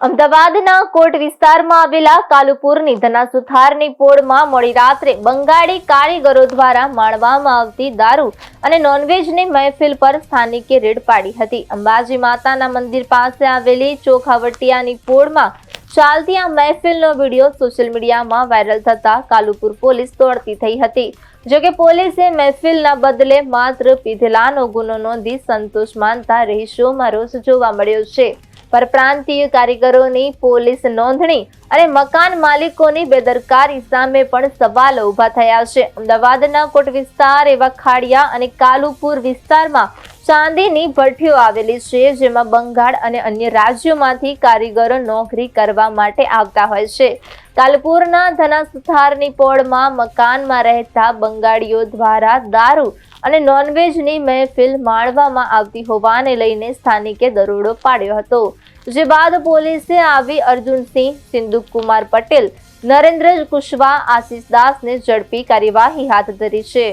અમદાવાદના કોટ વિસ્તારમાં આવેલા કાલુપુરની ધનાસુથારની પોળમાં મોડી રાત્રે બંગાળી કારીગરો દ્વારા માણવામાં આવતી દારૂ અને નોનવેજની મહેફિલ પર સ્થાનિકે રેડ પાડી હતી. અંબાજી માતાના મંદિર પાસે આવેલી ચોખાવટિયાની પોળમાં ચાલતી આ મહેફિલનો વિડીયો સોશિયલ મીડિયામાં વાયરલ થતા કાલુપુર પોલીસ દોડતી થઈ હતી. જોકે પોલીસે મહેફિલના બદલે માત્ર પીધેલાનો ગુનો નોંધી સંતોષ માનતા રહીશોમાં રોષ જોવા મળ્યો છે. પરપ્રાંતીય કારીગરોની પોલીસ નોંધણી અને મકાન માલિકોની બેદરકારી સામે પણ સવાલો ઉભા થયા છે. અમદાવાદના કોટ વિસ્તાર એવા ખાડિયા અને કાલુપુર વિસ્તારમાં ચાંદીની ભઠ્ઠીઓ આવેલી છે, જેમાં બંગાળ અને અન્ય રાજ્યોમાંથી કારીગરો નોકરી કરવા માટે આવતા હોય છે. કાલુપુરના ધનાસુથારની પોળમાં મકાનમાં રહેતા બંગાળીઓ દ્વારા દારૂ અને નોનવેજની મહેફિલ માણવામાં આવતી હોવાને લઈને સ્થાનિકે દરોડો પાડ્યો હતો. જે બાદ પોલીસે આવી અર્જુનસિંહ, સિંધુકુમાર પટેલ, નરેન્દ્ર કુશવાહ, આશીષ દાસને ઝડપી કાર્યવાહી હાથ ધરી છે.